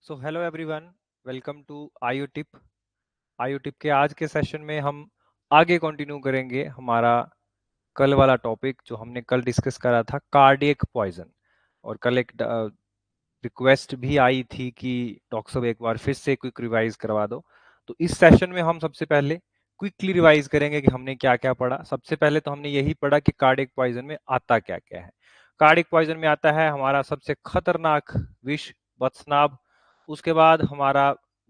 So hello everyone, welcome to आईयूटिप। आईयूटिप के आज के सेशन में हम आगे कंटिन्यू करेंगे हमारा कल वाला टॉपिक जो हमने कल डिस्कस करा था, कार्डियक पॉइजन। और कल एक रिक्वेस्ट भी आई थी कि डॉक्टर साहब एक बार फिर से क्विक रिवाइज करवा दो। तो इस सेशन में हम सबसे पहले क्विकली रिवाइज करेंगे कि हमने क्या क्या पढ़ा। सबसे पहले तो हमने यही पढ़ा कि कार्डियक पॉइजन में आता क्या क्या है। कार्डियक पॉइजन में आता है हमारा सबसे खतरनाक विष, बदस्नाब। उसके बाद हमारा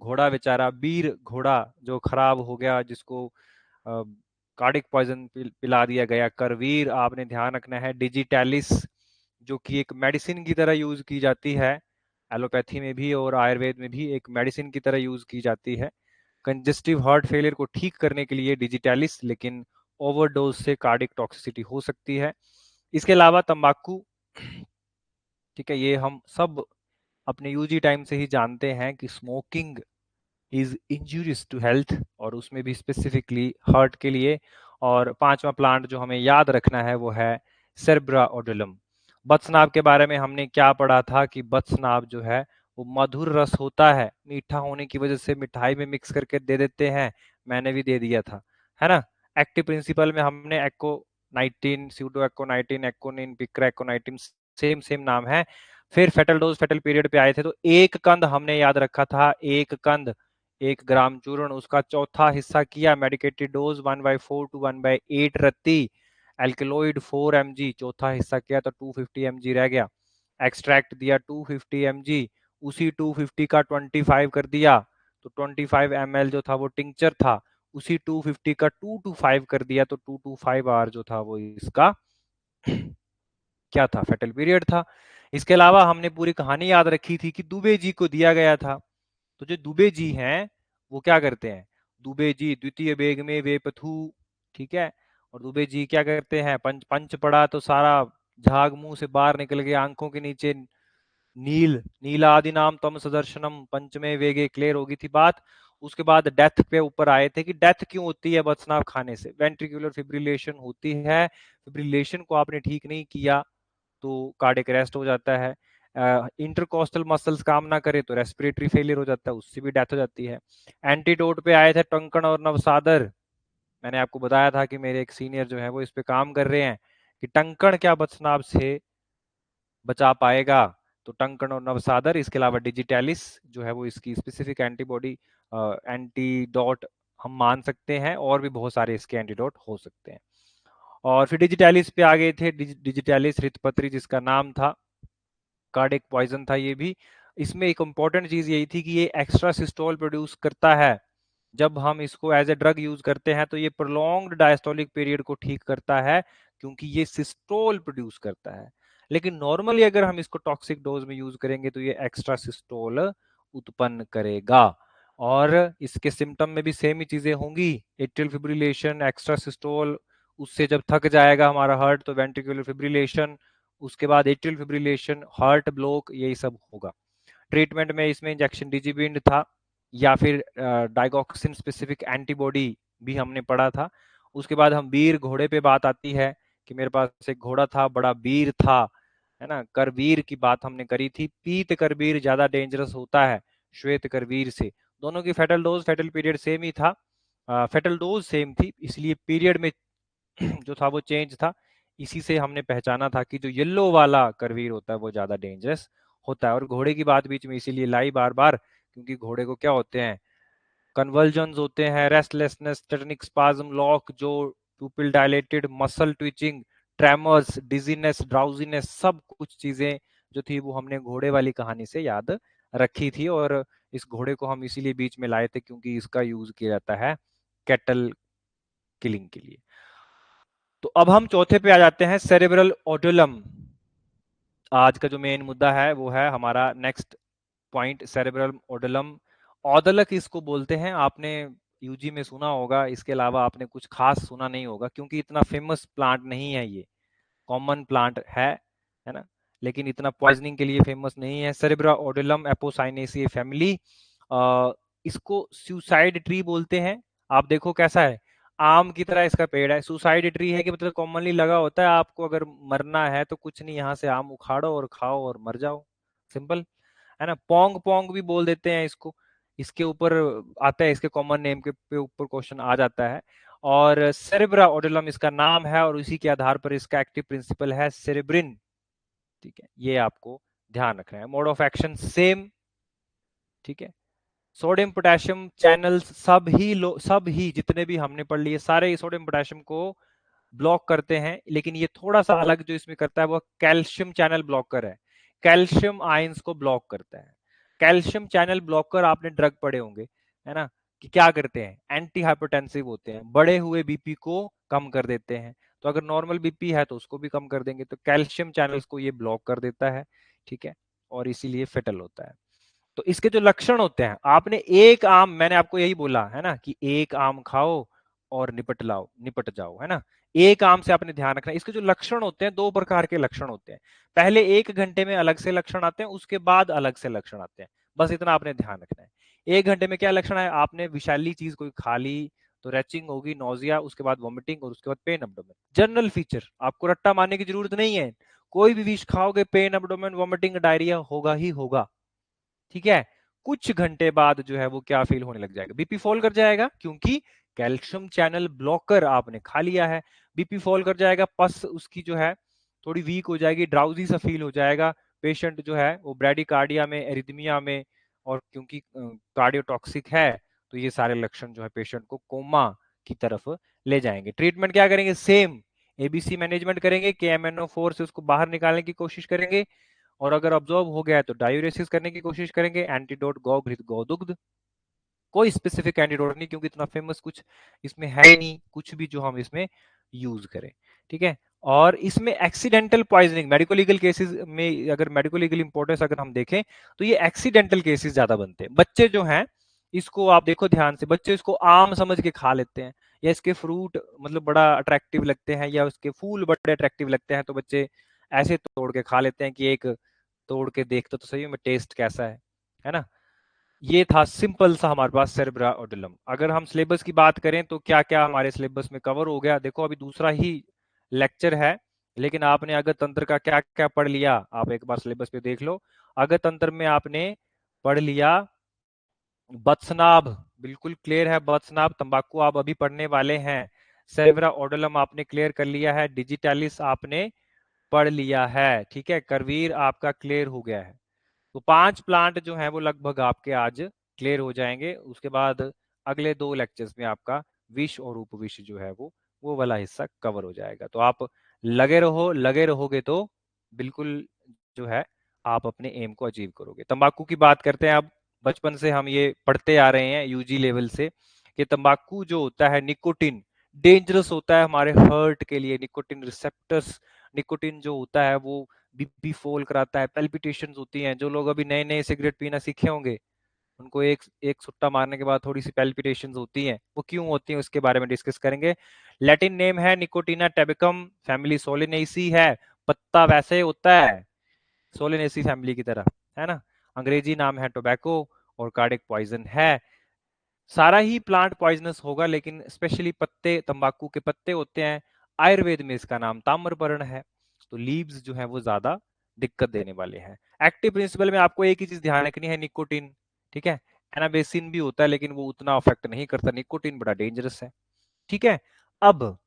घोड़ा बेचारा, बीर घोड़ा जो खराब हो गया, जिसको कार्डियक पॉइजन पिला दिया गया, करवीर। आपने ध्यान रखना है डिजिटैलिस, जो कि एक मेडिसिन की तरह यूज की जाती है, एलोपैथी में भी और आयुर्वेद में भी एक मेडिसिन की तरह यूज की जाती है कंजेस्टिव हार्ट फेलियर को ठीक करने के लिए डिजिटैलिस। लेकिन ओवरडोज से कार्डियक टॉक्सिसिटी हो सकती है। इसके अलावा तंबाकू, ठीक है, ये हम सब अपने यूजी टाइम से ही जानते हैं कि smoking is injurious to health, और उसमें भी स्पेसिफिकली हार्ट के लिए। और पांचवा प्लांट जो हमें याद रखना है वो है सेरेब्रा ओडुलम। बत्सनाभ के बारे में हमने क्या पढ़ा था कि बत्सनाभ जो है वो मधुर रस होता है, मीठा होने की वजह से मिठाई में मिक्स करके दे देते हैं। मैंने भी दे दिया था, है ना। एक्टिव प्रिंसिपल में हमने एक्को 19, स्यूडो एक्को 19, एक्कोनिन, पिक्रा एक्को 19, सेम सेम नाम है। फिर फेटल डोज, फेटल पीरियड पे आए थे तो एक कंद हमने याद रखा था, एक कंद 1 ग्राम चूर्ण, उसका चौथा हिस्सा किया मेडिकेटेड डोज 1/4 to 1/8 रत्ती। एल्कलॉइड 4 mg चौथा हिस्सा किया तो 250 mg रह गया। एक्सट्रैक्ट दिया 250 mg, उसी 250 का 25 कर दिया तो 25 ml जो था वो टिंचर था। उसी 250 का 2 to 5 कर दिया तो 2 to 5 आवर जो था वो इसका क्या था, फेटल पीरियड था। इसके अलावा हमने पूरी कहानी याद रखी थी कि दुबे जी को दिया गया था। तो जो दुबे जी हैं वो क्या करते हैं, दुबे जी द्वितीय बेग में वे पथु, ठीक है। और दुबे जी क्या करते हैं, पंच पंच पड़ा तो सारा झाग मुंह से बाहर निकल गया, आंखों के नीचे नील, नीलादि नाम तम सदर्शनम, पंचमे वेगे, क्लियर होगी थी बात। उसके बाद डेथ पे ऊपर आए थे कि डेथ क्यों होती है बदस्नाव खाने से, वेंट्रिकुलर फिब्रिलेशन होती है। फिब्रिलेशन को आपने ठीक नहीं किया तो कार्डियक अरेस्ट हो जाता है। इंटरकोस्टल मसल्स काम ना करे तो रेस्पिरेटरी फेलियर हो जाता है, उससे भी डेथ हो जाती है। एंटीडोट पे आए थे टंकण और नवसादर। मैंने आपको बताया था कि मेरे एक सीनियर जो है वो इस पे काम कर रहे हैं कि टंकण क्या बदस्नाव से बचा पाएगा। तो टंकण और नवसादर, इसके अलावा डिजिटैलिस जो है वो इसकी स्पेसिफिक एंटीबॉडी, एंटीडोट हम मान सकते हैं, और भी बहुत सारे इसके एंटीडोट हो सकते हैं। और फिर डिजिटैलिस पे आ गए थे, डिजिटैलिस हृतपत्री जिसका नाम था, कार्डियक पॉइजन था ये भी। इसमें एक इंपॉर्टेंट चीज यही थी कि ये एक्स्ट्रा सिस्टोल प्रोड्यूस करता है। जब हम इसको एज ए ड्रग यूज करते हैं तो ये प्रोलॉन्ग्ड डायस्टोलिक पीरियड को ठीक करता है, क्योंकि ये सिस्टोल प्रोड्यूस करता है। लेकिन नॉर्मली अगर हम इसको टॉक्सिक डोज में यूज करेंगे तो ये एक्स्ट्रा सिस्टोल उत्पन्न करेगा। और इसके सिम्टम में भी सेम ही चीजें होंगी, एट्रियल फिब्रिलेशन, एक्स्ट्रा सिस्टोल, उससे जब थक जाएगा हमारा हार्ट तो वेंट्रिकुलर फिब्रिलेशन, उसके बाद एट्रियल फिब्रिलेशन, हार्ट ब्लॉक, यही सब होगा। ट्रीटमेंट में इसमें इंजेक्शन डिजिबिंड था, या फिर डाइगोक्सिन स्पेसिफिक एंटीबॉडी भी हमने पढ़ा था। उसके बाद हम वीर घोड़े पे बात आती है कि मेरे पास एक घोड़ा था, बड़ा वीर था, है ना। करवीर की बात हमने करी थी। पीत करवीर ज्यादा डेंजरस होता है श्वेत करवीर से। दोनों की fatal dose, fatal period same ही था, फेटल डोज सेम थी, इसलिए पीरियड में जो था वो चेंज था। इसी से हमने पहचाना था कि जो येलो वाला करवीर होता है वो ज्यादा डेंजरस होता है। और घोड़े की बात बीच में इसीलिए लाई बार बार, क्योंकि घोड़े को क्या होते हैं, कन्वर्जन्स होते हैं, रेस्टलेसनेस, टेटनिक स्पाज्म, लॉक जो, प्यूपिल dilated, muscle twitching, tremors, dizziness, drowsiness, सब कुछ चीजें जो थी वो हमने घोड़े वाली कहानी से याद रखी थी। और इस घोड़े को हम इसीलिए बीच में लाए थे क्योंकि इसका यूज किया जाता है कैटल किलिंग के लिए। तो अब हम चौथे पे आ जाते हैं, सेरेब्रल ओडुलम। आज का जो मेन मुद्दा है वो है हमारा नेक्स्ट पॉइंट, सेरेब्रल ओडुलम। औदलक इसको बोलते हैं, आपने यूजी में सुना होगा, इसके अलावा आपने कुछ खास सुना नहीं होगा क्योंकि इतना फेमस प्लांट नहीं है ये, कॉमन प्लांट है ना, लेकिन इतना पॉइजनिंग के लिए फेमस नहीं है। सेरेब्रा ओडुलम एपोसाइनेसिए फैमिली, इसको सुसाइड ट्री बोलते हैं। आप देखो कैसा है, आम की तरह इसका पेड़ है, सुसाइड ट्री है कि मतलब कॉमनली लगा होता है, आपको अगर मरना है तो कुछ नहीं, यहाँ से आम उखाड़ो और खाओ और मर जाओ, सिंपल। है ना, पोंग पोंग भी बोल देते हैं इसको, इसके ऊपर आता है, इसके कॉमन नेम के ऊपर क्वेश्चन आ जाता है। और सेरेब्रा ओडुलम इसका नाम है और इसी के आधार पर इसका एक्टिव प्रिंसिपल है सेरेब्रिन। ठीक है, ये आपको ध्यान रखना है। Mode of action same. ठीक है, सोडियम पोटेशियम चैनल्स सब ही जितने भी हमने पढ़ लिए सारे सोडियम पोटेशियम को ब्लॉक करते हैं, लेकिन ये थोड़ा सा अलग जो इसमें करता है वो कैल्शियम चैनल ब्लॉकर है, कैल्शियम आयंस को ब्लॉक करता है। कैल्शियम चैनल ब्लॉकर आपने ड्रग पढ़े होंगे, है ना, कि क्या करते हैं, एंटी हाइपरटेंसिव होते हैं, बढ़े हुए बीपी को कम कर देते हैं। तो अगर नॉर्मल बीपी है तो उसको भी कम कर देंगे, तो कैल्शियम चैनल्स को ये ब्लॉक कर देता है। ठीक है, और इसीलिए फेटल होता है। तो इसके जो लक्षण होते हैं, आपने एक आम, मैंने आपको यही बोला है ना कि एक आम खाओ और निपट जाओ, है ना, एक आम से आपने ध्यान रखना। इसके जो लक्षण होते हैं, दो प्रकार के लक्षण होते हैं। पहले 1 घंटे में अलग से लक्षण आते हैं, उसके बाद अलग से लक्षण आते हैं, बस इतना आपने ध्यान रखना है। 1 घंटे में क्या लक्षण है, आपने विषैली चीज कोई खा ली तो रेचिंग होगी, नोजिया, उसके बाद वॉमिटिंग और उसके बाद पेन एब्डोमेन। जनरल फीचर, आपको रट्टा मारने की जरूरत नहीं है, कोई भी विष खाओगे पेन एब्डोमेन वॉमिटिंग डायरिया होगा ही होगा। ठीक है, कुछ घंटे बाद जो है वो क्या फील होने लग जाएगा, बीपी फॉल कर जाएगा, क्योंकि कैल्शियम चैनल ब्लॉकर आपने खा लिया है। बीपी फॉल कर जाएगा, पस उसकी जो है थोड़ी वीक हो जाएगी, ड्राउजी सा फील हो जाएगा, पेशेंट जो है वो ब्रेडिकार्डिया में, एरिथमिया में, और क्योंकि कार्डियोटॉक्सिक है तो ये सारे लक्षण जो है पेशेंट को कोमा की तरफ ले जाएंगे। ट्रीटमेंट क्या करेंगे, सेम एबीसी मैनेजमेंट करेंगे, KMNO4 से उसको बाहर निकालने की कोशिश करेंगे, और अगर ऑब्जर्व हो गया है तो डायूरेसिस करने की कोशिश करेंगे, एंटीडोट गौ घृत गौदुग्ध, कोई स्पेसिफिक एंटीडोट नहीं, क्योंकि इतना फेमस कुछ इसमें है ही नहीं, कुछ भी जो हम इसमें यूज करें। ठीक है, और इसमें accidental poisoning, medico legal cases में अगर मेडिको लीगल इंपोर्टेंस अगर हम देखें तो ये एक्सीडेंटल केसेस ज्यादा बनते हैं। बच्चे जो हैं, इसको आप देखो ध्यान से, बच्चे इसको आम समझ के खा लेते हैं, या इसके फ्रूट मतलब बड़ा अट्रैक्टिव लगते हैं, या उसके फूल बड़े अट्रैक्टिव लगते हैं, तो बच्चे ऐसे तोड़ के खा लेते हैं कि एक तोड़ के देखते तो सही में टेस्ट कैसा है ना। ये था सिंपल सा हमारे पास सेरेब्रा ओडुलम। अगर हम सिलेबस की बात करें तो क्या क्या हमारे सिलेबस में कवर हो गया, देखो अभी दूसरा ही लेक्चर है, लेकिन आपने अगर तंत्र का क्या क्या पढ़ लिया, आप एक बार सिलेबस पे देख लो। अगर तंत्र में आपने पढ़ लिया बत्सनाभ, बिल्कुल क्लियर है, बत्सनाभ तंबाकू आप अभी पढ़ने वाले हैं। सेरेब्रा ओडुलम आपने क्लियर कर लिया है, डिजिटालिस आपने पढ़ लिया है। ठीक है, करवीर आपका क्लियर हो गया है। तो 5 प्लांट जो है वो लगभग आपके आज क्लियर हो जाएंगे। उसके बाद अगले 2 लेक्चर्स में आपका विष और उपविष जो है वो वाला हिस्सा कवर हो जाएगा। तो आप लगे रहोगे तो बिल्कुल जो है आप अपने एम को अचीव करोगे। तंबाकू की बात करते हैं अब। बचपन से हम ये पढ़ते आ रहे हैं यूजी लेवल से कि तंबाकू जो होता है निकोटिन डेंजरस होता है हमारे हार्ट के लिए। निकोटिन रिसेप्टर्स, निकोटिन जो होता है वो बीपी फॉल कराता है, पेल्पिटेशंस होती हैं। जो लोग अभी नए नए सिगरेट पीना सीखे होंगे उनको एक एक सुट्टा मारने के बाद थोड़ी सी पेल्पिटेशंस होती हैं, वो क्यों होती हैं उसके बारे में डिस्कस करेंगे। लैटिन नेम है निकोटीना टेबिकम, फैमिली सोलिनेसी है, पत्ता वैसे होता है सोलिनेसी फैमिली की तरह, है ना। अंग्रेजी नाम है टोबैको और कार्डिक पॉइजन है। सारा ही प्लांट पॉइजनस होगा, लेकिन स्पेशली पत्ते, तंबाकू के पत्ते होते हैं। आयुर्वेद में इसका नाम ताम्रपर्ण है। तो लीव्स जो है वो ज्यादा दिक्कत देने वाले हैं। एक्टिव प्रिंसिपल में आपको एक ही चीज ध्यान रखनी है, निकोटिन। ठीक है, एनाबेसिन भी होता है लेकिन वो उतना अफेक्ट नहीं करता, निकोटिन बड़ा डेंजरस है। ठीक है, अब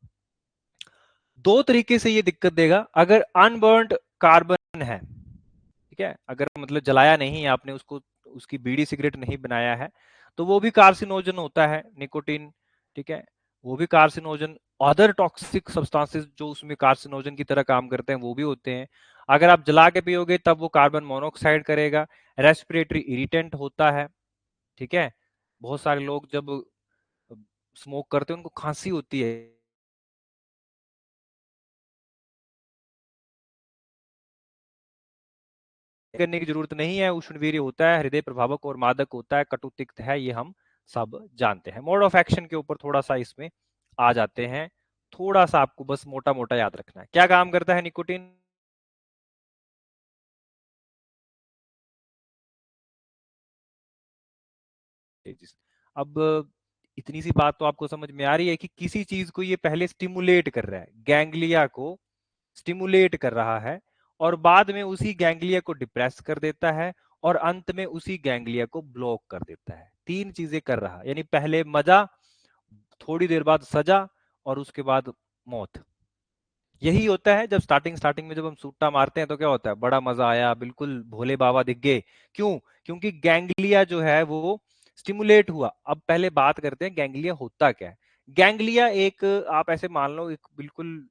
2 तरीके से ये दिक्कत देगा। अगर अनबर्न्ड कार्बन है, ठीक है, अगर मतलब जलाया नहीं है आपने उसको, उसकी बीड़ी सिगरेट नहीं बनाया है, तो वो भी कार्सिनोजन होता है निकोटीन। ठीक है, वो भी कार्सिनोजन। अदर टॉक्सिक सब्सटेंसेस जो उसमें कार्सिनोजन की तरह काम करते हैं वो भी होते हैं। अगर आप जला के पियोगे तब वो कार्बन मोनोऑक्साइड करेगा। रेस्पिरेटरी इरिटेंट होता है। ठीक है, बहुत सारे लोग जब स्मोक करते हैं उनको खांसी होती है, करने की जरूरत नहीं है। उष्णवीर्य होता है, हृदय प्रभावक और मादक होता है, कटुतिक्त है, ये हम सब जानते हैं। मोड ऑफ एक्शन के ऊपर थोड़ा सा इसमें आ जाते हैं। थोड़ा सा आपको बस मोटा मोटा याद रखना है क्या काम करता है निकोटीन। अब इतनी सी बात तो आपको समझ में आ रही है कि किसी चीज को ये पहले स्टिमुलेट कर रहा है, गैंग्लिया को स्टिमुलेट कर रहा है, और बाद में उसी गैंग्लिया को डिप्रेस कर देता है, और अंत में उसी गैंग्लिया को ब्लॉक कर देता है। 3 चीजें कर रहा, यानी पहले मजा, थोड़ी देर बाद सजा, और उसके बाद मौत। यही होता है जब स्टार्टिंग में जब हम सूट्टा मारते हैं तो क्या होता है, बड़ा मजा आया, बिल्कुल भोले बाबा दिख गए। क्यों? क्योंकि गैंग्लिया जो है वो स्टिमुलेट हुआ। अब पहले बात करते हैं गैंग्लिया होता क्या है। गैंग्लिया एक, आप ऐसे मान लो, एक बिल्कुल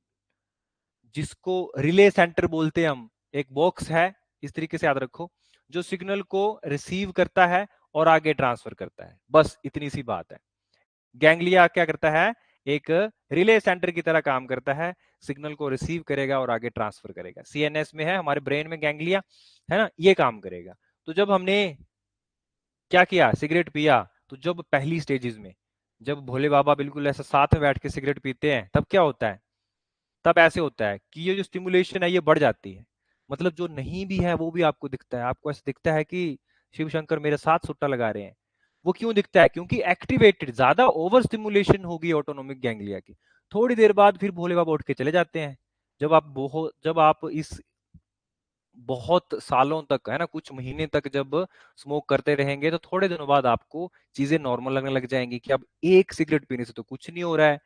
जिसको रिले सेंटर बोलते हैं हम, एक बॉक्स है, इस तरीके से याद रखो, जो सिग्नल को रिसीव करता है और आगे ट्रांसफर करता है। बस इतनी सी बात है। गैंग्लिया क्या करता है, एक रिले सेंटर की तरह काम करता है, सिग्नल को रिसीव करेगा और आगे ट्रांसफर करेगा। सीएनएस में है, हमारे ब्रेन में गैंग्लिया है ना, ये काम करेगा। तो जब हमने क्या किया, सिगरेट पिया, तो जब पहली स्टेजेस में जब भोले बाबा बिल्कुल ऐसा साथ में बैठ के सिगरेट पीते हैं, तब क्या होता है, तब ऐसे होता है कि ये जो स्टिमुलेशन है ये बढ़ जाती है। मतलब जो नहीं भी है वो भी आपको दिखता है, आपको ऐसा दिखता है कि शिव शंकर मेरे साथ सुट्टा लगा रहे हैं। वो क्यों दिखता है, क्योंकि एक्टिवेटेड, ज्यादा ओवर स्टिमुलेशन होगी ऑटोनोमिक गैंग्लिया की। थोड़ी देर बाद फिर भोले बाबा उठ के चले जाते हैं। जब आप इस बहुत सालों तक, है ना, कुछ महीने तक जब स्मोक करते रहेंगे, तो थोड़े दिनों बाद आपको चीजें नॉर्मल लगने लग जाएंगी कि अब एक सिगरेट पीने से तो कुछ नहीं हो रहा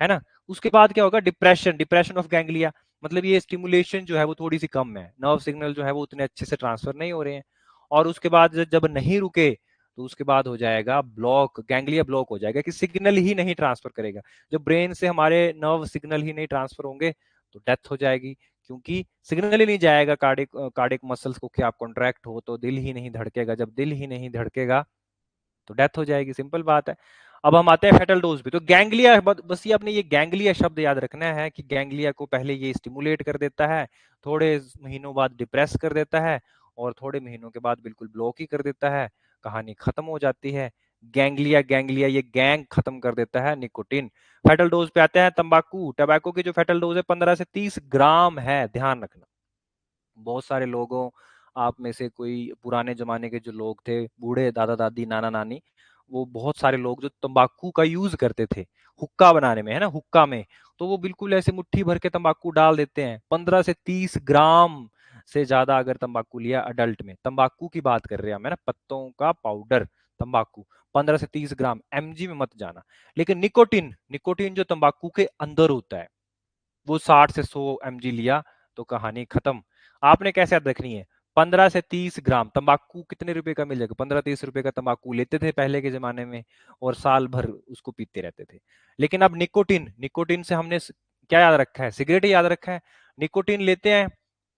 है ना। उसके बाद क्या होगा, डिप्रेशन ऑफ गैंग्लिया। मतलब ये स्टिमुलेशन जो है वो थोड़ी सी कम है, नर्व सिग्नल जो है वो उतने अच्छे से ट्रांसफर नहीं हो रहे हैं। और उसके बाद जब नहीं रुके, तो उसके बाद हो जाएगा ब्लॉक, गैंग्लिया ब्लॉक हो जाएगा कि सिग्नल ही नहीं ट्रांसफर करेगा। जब ब्रेन से हमारे नर्व सिग्नल ही नहीं ट्रांसफर होंगे तो डेथ हो जाएगी, क्योंकि सिग्नल ही नहीं जाएगा कार्डिक मसल्स को कि आप कॉन्ट्रैक्ट हो, तो दिल ही नहीं धड़केगा, जब दिल ही नहीं धड़केगा तो डेथ हो जाएगी, सिंपल बात है। अब हम आते हैं फेटल डोज पे। तो गैंग्लिया, बस ये आपने ये गैंग्लिया शब्द याद रखना है कि गैंग्लिया को पहले ये स्टिमुलेट कर देता है, थोड़े महीनों बाद डिप्रेस कर देता है, और थोड़े महीनों के बाद बिल्कुल ब्लॉक ही कर देता है, कहानी खत्म हो जाती है। गैंग्लिया गैंग्लिया ये गैंग खत्म कर देता है निकोटिन। फेटल डोज पे आते हैं तंबाकू। टबैको की जो फेटल डोज है 15 से 30 ग्राम है, ध्यान रखना। बहुत सारे लोगों, आप में से कोई पुराने जमाने के जो लोग थे, बूढ़े दादा दादी नाना नानी, वो बहुत सारे लोग जो तंबाकू का यूज करते थे हुक्का बनाने में, है ना, हुक्का में, तो वो बिल्कुल ऐसे मुट्ठी भर के तंबाकू डाल देते हैं। 15 से 30 ग्राम से ज्यादा अगर तंबाकू लिया अडल्ट में, तंबाकू की बात कर रहे हैं हम, है ना, पत्तों का पाउडर तंबाकू, 15 से 30 ग्राम, एमजी में मत जाना। लेकिन निकोटिन, निकोटिन जो तंबाकू के अंदर होता है, वो 60 से 100 एमजी लिया तो कहानी खत्म। आपने कैसे याद रखनी है, 15 से 30 ग्राम तंबाकू कितने रुपए का मिल जाएगा, 15-30 रुपए का तंबाकू लेते थे पहले के जमाने में, और साल भर उसको पीते रहते थे। लेकिन अब निकोटिन, निकोटिन से हमने क्या याद रखा है, सिगरेट ही याद रखा है। निकोटिन लेते हैं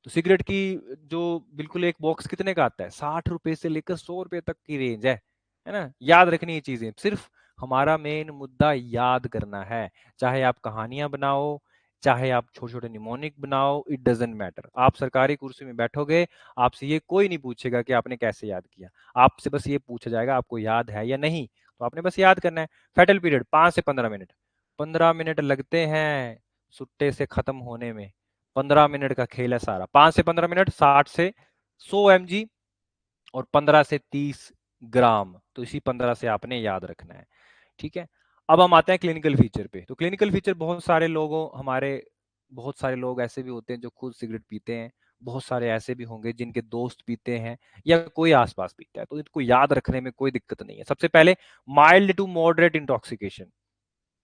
तो सिगरेट की जो बिल्कुल एक बॉक्स कितने का आता है, 60 रुपए से लेकर 100 रुपए तक की रेंज है ना। याद रखनी ये चीजें, सिर्फ हमारा मेन मुद्दा याद करना है। चाहे आप कहानियां बनाओ, चाहे आप छोटे छोटे निमोनिक बनाओ, इट डजेंट मैटर। आप सरकारी कुर्सी में बैठोगे, आपसे ये कोई नहीं पूछेगा कि आपने कैसे याद किया, आपसे बस ये पूछा जाएगा आपको याद है या नहीं, तो आपने बस याद करना है। फेटल पीरियड 5 से 15 मिनट, 15 मिनट लगते हैं सुट्टे से खत्म होने में। 15 मिनट का खेल है सारा, 5 से 15 मिनट, 60 से 100 एमजी, और 15 से 30 ग्राम, तो इसी 15 से आपने याद रखना है, ठीक है। अब हम आते हैं क्लिनिकल फीचर पे। तो क्लिनिकल फीचर, बहुत सारे लोगों, हमारे बहुत सारे लोग ऐसे भी होते हैं जो खुद सिगरेट पीते हैं, बहुत सारे ऐसे भी होंगे जिनके दोस्त पीते हैं या कोई आसपास पीता है, तो इनको याद रखने में कोई दिक्कत नहीं है। सबसे पहले माइल्ड टू मॉडरेट इंटॉक्सिकेशन,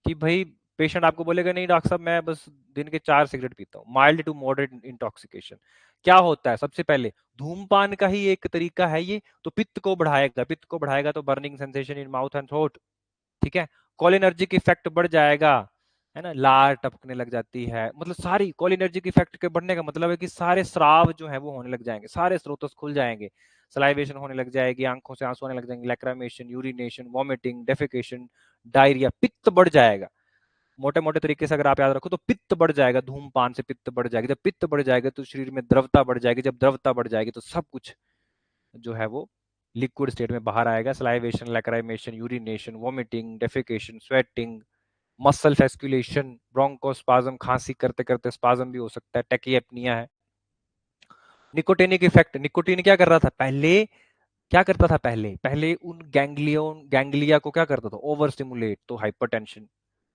कि भाई पेशेंट आपको बोलेगा नहीं डॉक्टर साहब मैं बस दिन के 4 सिगरेट पीता हूँ। माइल्ड टू मॉडरेट इंटॉक्सिकेशन क्या होता है, सबसे पहले धूमपान का ही एक तरीका है ये, तो पित्त को बढ़ाएगा, पित्त को बढ़ाएगा तो burning sensation in mouth and throat, ठीक है। कोलिनर्जिक इफेक्ट बढ़ जाएगा, है ना, लार टपकने लग जाती है, मतलब सारी कोलिनर्जिक इफेक्ट के बढ़ने का मतलब है कि सारे स्राव जो है वो होने लग जाएंगे, सारे स्रोतस खुल जाएंगे, सलाइवेशन होने लग जाएगी, आंखों से आंसू आने लग जाएंगे, लैक्रामेशन, यूरिनेशन, वॉमिटिंग, डेफिकेशन, डायरिया, पित्त बढ़ जाएगा। मोटे मोटे तरीके से अगर आप याद रखो तो पित्त बढ़ जाएगा, धूमपान से पित्त बढ़ जाएगी, जब पित्त बढ़ जाएगा तो शरीर में द्रवता बढ़ जाएगी, जब द्रवता बढ़ जाएगी तो सब कुछ जो है वो लिक्विड स्टेट में बाहर आएगा, salivation, lacrimation, urination, vomiting, defecation, sweating, muscle fasciculation, bronchospasm, खांसी करते करते स्पाज्म भी हो सकता है, टेकिएपनिया है। निकोटिनिक इफेक्ट, निकोटीन क्या कर रहा था पहले, क्या करता था पहले, पहले उन गैंग्लिया को क्या करता था, ओवर स्टिमुलेट, तो हाइपरटेंशन,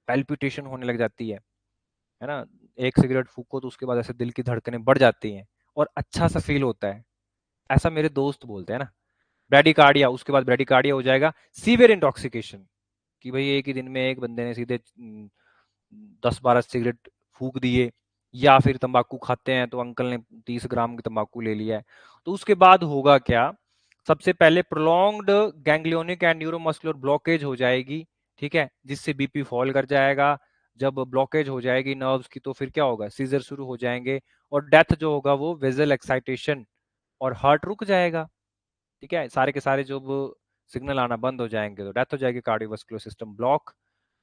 पैल्पिटेशन होने लग जाती है ना। एक सिगरेट फूको तो उसके बाद ऐसे दिल की धड़कनें बढ़ जाती हैं और अच्छा सा फील होता है, ऐसा मेरे दोस्त बोलते हैं ना। ब्रेडिकार्डिया, उसके बाद ब्रेडिकार्डिया हो जाएगा सीवियर इंटॉक्सिकेशन, कि भाई एक ही दिन में एक बंदे ने सीधे 10-12 सिगरेट फूक दिए, या फिर तंबाकू खाते हैं तो अंकल ने 30 ग्राम की तंबाकू ले लिया है। तो उसके बाद होगा क्या, सबसे पहले prolonged ganglionic and neuromuscular blockage हो जाएगी, ठीक है, जिससे बीपी फॉल कर जाएगा। जब ब्लॉकेज हो जाएगी नर्व्स की तो फिर क्या होगा, सीजर शुरू हो जाएंगे, और डेथ जो होगा वो वेजल एक्साइटेशन, और हार्ट रुक जाएगा, ठीक है, सारे के सारे जो सिग्नल आना बंद हो जाएंगे तो डेथ हो जाएगी, कार्डियोवास्कुलर सिस्टम ब्लॉक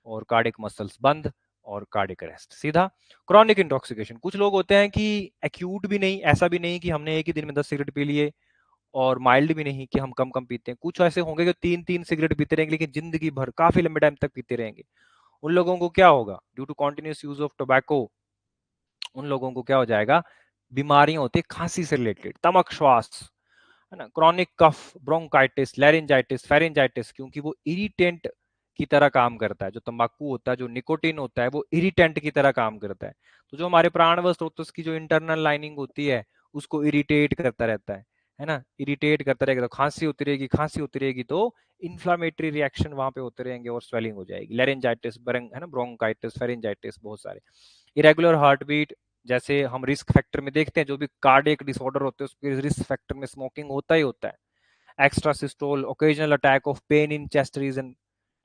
और कार्डियक मसल्स बंद और कार्डियक अरेस्ट सीधा। क्रॉनिक इंटॉक्सिकेशन, कुछ लोग होते हैं कि एक्यूट भी नहीं, ऐसा भी नहीं कि हमने एक ही दिन में 10 सिगरेट पी लिए, और माइल्ड भी नहीं कि हम कम कम पीते हैं, कुछ ऐसे होंगे कि 3-3 सिगरेट पीते रहेंगे लेकिन जिंदगी भर काफी लंबे टाइम तक पीते रहेंगे। उन लोगों को क्या होगा, due to continuous use of tobacco, उन लोगों को क्या हो जाएगा, बीमारियां होती है खांसी से रिलेटेड, तमक श्वास, है ना, chronic cough, bronchitis, laryngitis, pharyngitis, क्योंकि वो इरिटेंट की तरह काम करता है। जो तंबाकू होता है, जो निकोटिन होता है, वो इरिटेंट की तरह काम करता है। तो जो हमारे प्राण व स्रोतस की जो इंटरनल लाइनिंग होती है उसको इरिटेट करता रहता है ना, इरिटेट करता रहेगा तो खांसी होती रहेगी, खांसी होती रहेगी तो इन्फ्लामेटरी रिएक्शन वहां पे होते रहेंगे और स्वेलिंग हो जाएगी, लैरिंजाइटिस, है ना, ब्रोंकाइटिस, फेरिंजाइटिस, बहुत सारे। इरेगुलर हार्ट बीट, जैसे हम रिस्क फैक्टर में देखते हैं, जो भी कार्डियक डिसऑर्डर होते हैं उसके रिस्क फैक्टर में स्मोकिंग होता ही होता है। Extra systole, occasional attack of pain in chest region,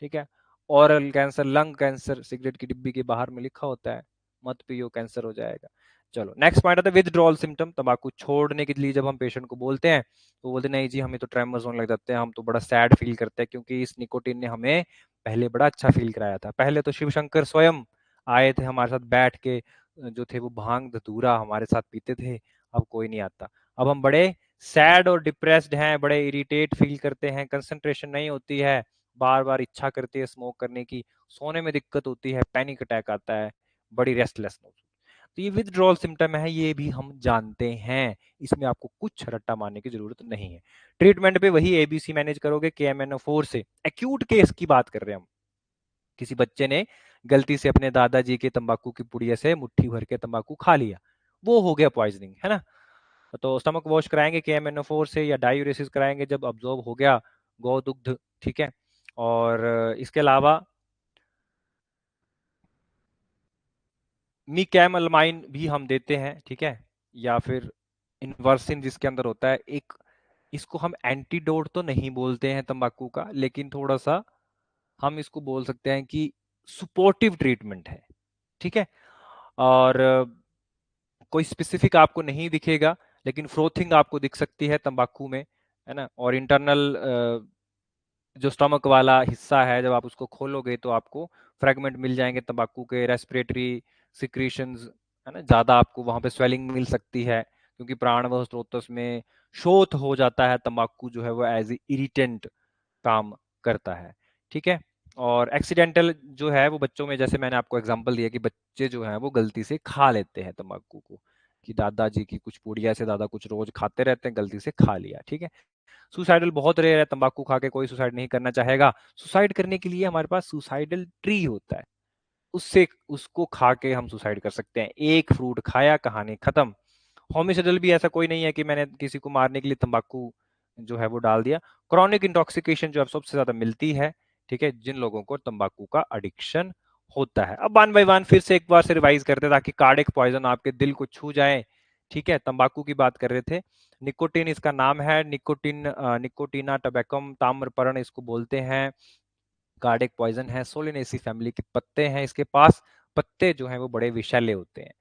ठीक है, oral cancer, lung cancer, cigarette की डिब्बी के बाहर में लिखा होता है मत पियो कैंसर हो जाएगा। चलो नेक्स्ट पॉइंट आता है विथड्रॉल सिम्टम, तंबाकू छोड़ने के लिए जब हम पेशेंट को बोलते हैं तो बोलते नहीं जी हमें तो ट्रेमर्स होने लग जाते हैं, हम तो बड़ा सैड फील करते हैं क्योंकि इस निकोटिन ने हमें पहले बड़ा अच्छा फील कराया था। पहले तो शिव शंकर स्वयं आए थे हमारे साथ बैठ के, जो थे वो भांग धतूरा हमारे साथ पीते थे, अब कोई नहीं आता, अब हम बड़े सैड और डिप्रेस्ड हैं, बड़े इरिटेट फील करते हैं, कंसंट्रेशन नहीं होती है, बार बार इच्छा करती है स्मोक करने की, सोने में दिक्कत होती है, पैनिक अटैक आता है, बड़ी रेस्टलेसनेस। तो ये विथड्रॉल सिम्टम है, ये भी हम जानते हैं, इसमें आपको कुछ रट्टा मारने की जरूरत नहीं है। ट्रीटमेंट पे वही एबीसी मैनेज करोगे KMNO4 से। एक्यूट केस की बात कर रहे हैं हम, किसी बच्चे ने गलती से अपने दादाजी के तंबाकू की पुड़िया से मुट्ठी भर के तंबाकू खा लिया, वो हो गया पॉइजनिंग, है ना, तो स्टमक वॉश कराएंगे KMNO4 से या डायूरेसिस कराएंगे जब अब्जॉर्ब हो गया गौ दुग्ध, ठीक है। और इसके अलावा मीकैमलमाइन भी हम देते हैं, ठीक है, या फिर इनवर्सिन जिसके अंदर होता है एक, इसको हम एंटीडोट तो नहीं बोलते हैं तंबाकू का, लेकिन थोड़ा सा हम इसको बोल सकते हैं कि सुपोर्टिव ट्रीटमेंट है, ठीक है। और कोई स्पेसिफिक आपको नहीं दिखेगा लेकिन फ्रोथिंग आपको दिख सकती है तंबाकू में, है ना, और इंटरनल जो स्टमक वाला हिस्सा है जब आप उसको खोलोगे तो आपको फ्रेगमेंट मिल जाएंगे तंबाकू के, रेस्पिरेटरी सिक्रीशंस, है ना, ज्यादा आपको वहां पे स्वेलिंग मिल सकती है क्योंकि प्राणवायु स्रोतस में शोथ हो जाता है, तंबाकू जो है वो एज इरिटेंट काम करता है, ठीक है। और एक्सीडेंटल जो है वो बच्चों में, जैसे मैंने आपको एग्जांपल दिया कि बच्चे जो हैं वो गलती से खा लेते हैं तंबाकू को, कि दादाजी की कुछ पुड़िया से दादा कुछ रोज खाते रहते हैं, गलती से खा लिया, ठीक है। सुसाइडल बहुत रेयर है, तंबाकू खा के कोई सुसाइड नहीं करना चाहेगा, सुसाइड करने के लिए हमारे पास सुसाइडल ट्री होता है, उससे उसको खा के हम सुसाइड कर सकते हैं, एक फ्रूट खाया कहानी खत्म। होमिसाइडल भी ऐसा कोई नहीं है कि मैंने किसी को मारने के लिए तंबाकू जो है वो डाल दिया। क्रॉनिक इंटॉक्सिकेशन जो अब सबसे ज्यादा मिलती है, ठीक है, जिन लोगों को तंबाकू का एडिक्शन होता है। अब वन बाय वन फिर से एक बार से रिवाइज करते हैं ताकि कार्डियक पॉइजन आपके दिल को छू जाए, ठीक है। तंबाकू की बात कर रहे थे, निकोटिन इसका नाम है, निकोटिन निकोटिना टबैकम ताम्रपर्ण इसको बोलते हैं, कार्डियक पॉइजन है, सोलिनेसी फैमिली के पत्ते हैं इसके पास, पत्ते जो हैं वो बड़े विषैले होते हैं।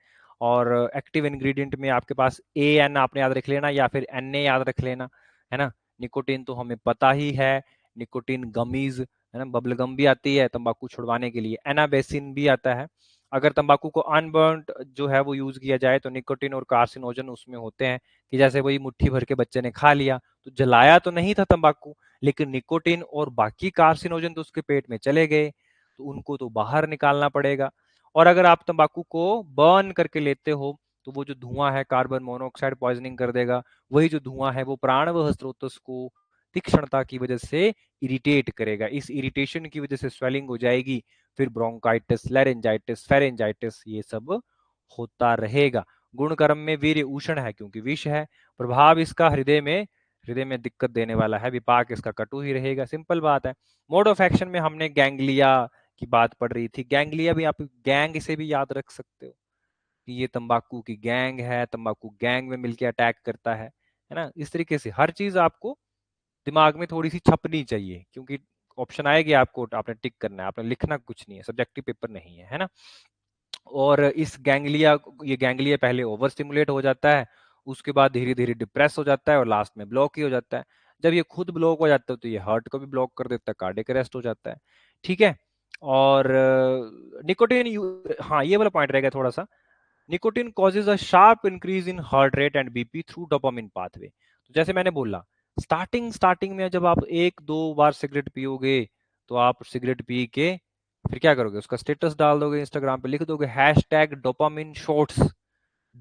और एक्टिव इंग्रेडिएंट में आपके पास AN आपने याद रख लेना या फिर Na याद रख लेना, है ना। निकोटिन तो हमें पता ही है, निकोटिन गमीज, है ना, बबल गम भी आती है तंबाकू छुड़वाने के लिए, एनाबेसिन भी आता है। अगर तंबाकू को अनबर्न्ड जो है वो यूज किया जाए तो निकोटिन और कार्सिनोजन उसमें होते हैं, कि जैसे वही मुट्ठी भर के बच्चे ने खा लिया तो जलाया तो नहीं था तंबाकू, लेकिन निकोटिन और बाकी कार्सिनोजन तो उसके पेट में चले गए, तो उनको तो बाहर निकालना पड़ेगा। और अगर आप तंबाकू को बर्न करके लेते हो तो वो जो धुआं है कार्बन मोनोऑक्साइड पॉइजनिंग कर देगा, वही जो धुआं है वो प्राणवायु स्रोतस को तीक्ष्णता की वजह से इरिटेट करेगा, इस इरिटेशन की वजह से स्वेलिंग हो जाएगी, फिर ब्रोंकाइटिस, लैरेंजाइटिस, फेरेंजाइटिस ये सब होता रहेगा। गुण कर्म में वीर्य उष्ण है क्योंकि विष है, प्रभाव इसका हृदय में हृदय में दिक्कत देने वाला है, विपाक इसका कटु ही रहेगा, सिंपल बात है। मोड ऑफ एक्शन में हमने गैंग्लिया की बात पढ़ रही थी, गैंग्लिया भी आप गैंग से भी याद रख सकते हो कि ये तंबाकू की गैंग है, तंबाकू गैंग में मिलकर अटैक करता है ना। इस तरीके से हर चीज आपको दिमाग में थोड़ी सी छपनी चाहिए, क्योंकि ऑप्शन आएगी आपको, आपने टिक करना है, आपने लिखना कुछ नहीं है, सब्जेक्टिव पेपर नहीं है ना। और इस गैंग्लिया, ये गैंग्लिया पहले ओवर स्टिमुलेट हो जाता है, उसके बाद धीरे धीरे डिप्रेस हो जाता है और लास्ट में ब्लॉक ही हो जाता है। जब ये खुद ब्लॉक हो जाता है तो ये हार्ट को भी ब्लॉक कर देता है, कार्डियक अरेस्ट हो जाता है। ठीक है। और निकोटिन, हाँ ये वाला पॉइंट रहेगा थोड़ा सा, nicotine causes a sharp increase in heart rate and BP through dopamine pathway. तो जैसे मैंने बोला, स्टार्टिंग में जब आप एक दो बार सिगरेट पियोगे, तो आप सिगरेट पी के फिर क्या करोगे, उसका स्टेटस डाल दोगे, इंस्टाग्राम पे लिख दोगे hashtag dopamine shots.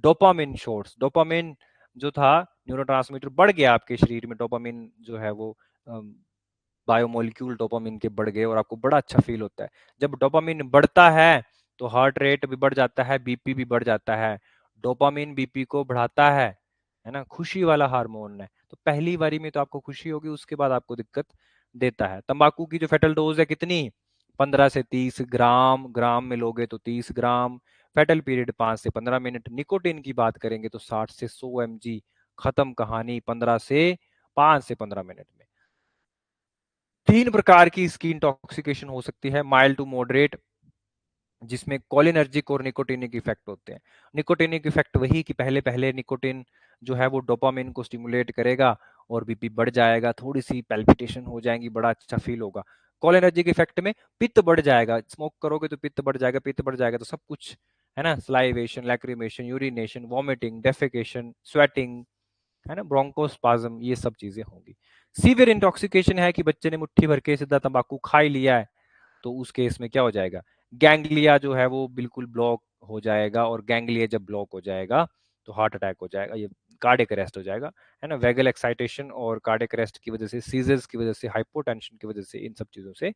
Dopamine shots, dopamine जो था न्यूरोट्रांसमीटर बढ़ गया आपके शरीर में, डोपामिन जो है वो बायोमोलिक्यूल डोपामिन के बढ़ गए और आपको बड़ा अच्छा फील होता है। जब डोपामिन बढ़ता है तो हार्ट रेट भी बढ़ जाता है, बीपी भी बढ़ जाता है। डोपामिन बीपी को बढ़ाता है ना, खुशी वाला हार्मोन है। तो पहली बारी में तो आपको खुशी होगी, उसके बाद आपको दिक्कत देता है। तंबाकू की जो फेटल डोज है कितनी, 15 से 30 ग्राम, ग्राम में लोगे तो 30 ग्राम, फेटल पीरियड 5 से 15 मिनट। निकोटिन की बात करेंगे तो 60 से 100 mg, खत्म कहानी 15 से 5 से 15 मिनट में। 3 प्रकार की इसकी इंटॉक्सिकेशन हो सकती है, माइल्ड टू मॉडरेट, जिसमें कोलिनर्जिक और निकोटिनिक इफेक्ट होते हैं। निकोटिनिक इफेक्ट वही कि पहले पहले निकोटिन जो है वो डोपामिन को स्टिमुलेट करेगा और बीपी बढ़ जाएगा, थोड़ी सी पैल्पिटेशन हो जाएंगी, बड़ा अच्छा फील होगा। कोलिनर्जिक इफेक्ट में पित्त बढ़ जाएगा, स्मोक करोगे तो पित्त बढ़ जाएगा, पित्त बढ़ जाएगा तो सब कुछ है ना, salivation, lacrimation, urination, vomiting, defecation, sweating, है ना, ब्रोंकोस्पाज्म, ये सब चीजें होंगी। सीवियर इंटॉक्सिकेशन है कि बच्चे ने मुट्ठी भर के सीधा तंबाकू खा ही लिया है, तो उस केस में क्या हो जाएगा, गैंग्लिया जो है वो बिल्कुल ब्लॉक हो जाएगा, और गैंग्लिया जब ब्लॉक हो जाएगा तो हार्ट अटैक हो जाएगा, ये कार्डियक अरेस्ट हो जाएगा, है ना। वेगल एक्साइटेशन और कार्डियक अरेस्ट की वजह से, सीजर्स की वजह से, हाइपोटेंशन की वजह से, इन सब चीजों से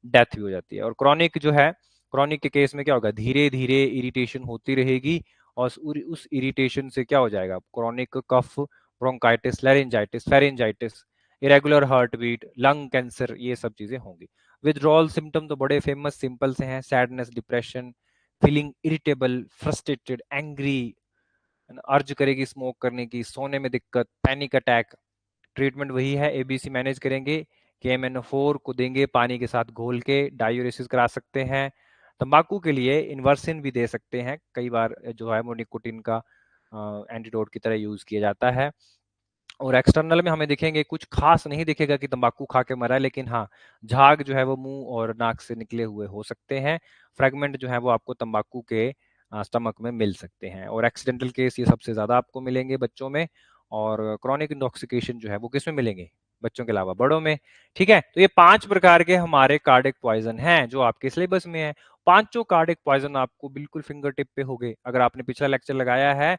डेथ भी हो जाती है। और क्रॉनिक जो है, क्रॉनिक के केस में क्या होगा, धीरे धीरे इरिटेशन होती रहेगी, और उस इरिटेशन से क्या हो जाएगा, chronic cough, bronchitis, laryngitis, pharyngitis, irregular heart beat, lung cancer, ये सब चीजें होंगी। विथड्रॉल सिम्टम तो बड़े फेमस सिंपल से हैं, sadness, depression, feeling irritable, frustrated, angry, अर्ज करेगी स्मोक करने की, सोने में दिक्कत, पैनिक अटैक। ट्रीटमेंट वही है, एबीसी मैनेज करेंगे, KMNO4 को देंगे पानी के साथ घोल के, डायूरेसिस करा सकते हैं। तंबाकू के लिए इन्वर्सिन भी दे सकते हैं, कई बार जो है वो निकोटिन का एंटीडोट की तरह यूज किया जाता है। और एक्सटर्नल में हमें दिखेंगे, कुछ खास नहीं दिखेगा कि तंबाकू खा के मरा है, लेकिन हाँ, झाग जो है वो मुंह और नाक से निकले हुए हो सकते हैं। फ्रेगमेंट जो है वो आपको तंबाकू के स्टमक में मिल सकते हैं, और एक्सीडेंटल केस ये सबसे ज्यादा आपको मिलेंगे बच्चों में। और क्रॉनिक इंटॉक्सिकेशन जो है वो किसमें मिलेंगे, बच्चों के अलावा बड़ों में। ठीक है, तो ये 5 प्रकार के हमारे कार्डिक पॉइजन हैं जो आपके सिलेबस में है। पांचों कार्डिक पॉइजन आपको बिल्कुल फिंगर टिप पे हो गए। अगर आपने पिछला लेक्चर लगाया है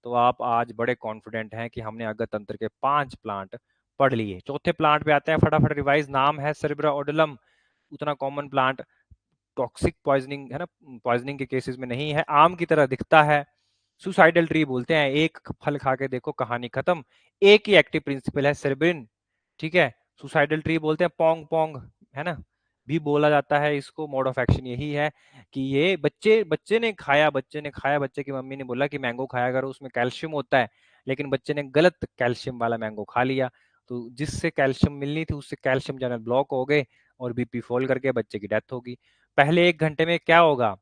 तो आप आज बड़े कॉन्फिडेंट हैं कि हमने अग्र तंत्र के 5 प्लांट पढ़ लिए। चौथे प्लांट पे आते हैं, फटाफट रिवाइज, नाम है सेरेब्रा ओडुलम, उतना कॉमन प्लांट, टॉक्सिक पॉइजनिंग है ना, पॉइजनिंग के केसेस में नहीं है, आम की तरह दिखता है। सुसाइडल ट्री बोलते हैं, एक फल खा के देखो कहानी खत्म। एक ही एक्टिव प्रिंसिपल है, सेरेब्रिन। ठीक है, सुसाइडल ट्री बोलते हैं, पोंग पोंग है ना, भी बोला जाता है इसको। मोड ऑफ एक्शन यही है कि ये बच्चे बच्चे ने खाया, बच्चे की मम्मी ने बोला कि मैंगो खाया करो, उसमें कैल्शियम होता है, लेकिन बच्चे ने गलत कैल्शियम वाला मैंगो खा लिया, तो जिससे कैल्शियम मिलनी थी उससे कैल्शियम चैनल ब्लॉक हो गए और बीपी फॉल करके बच्चे की डेथ होगी। पहले 1 घंटे में क्या होगा,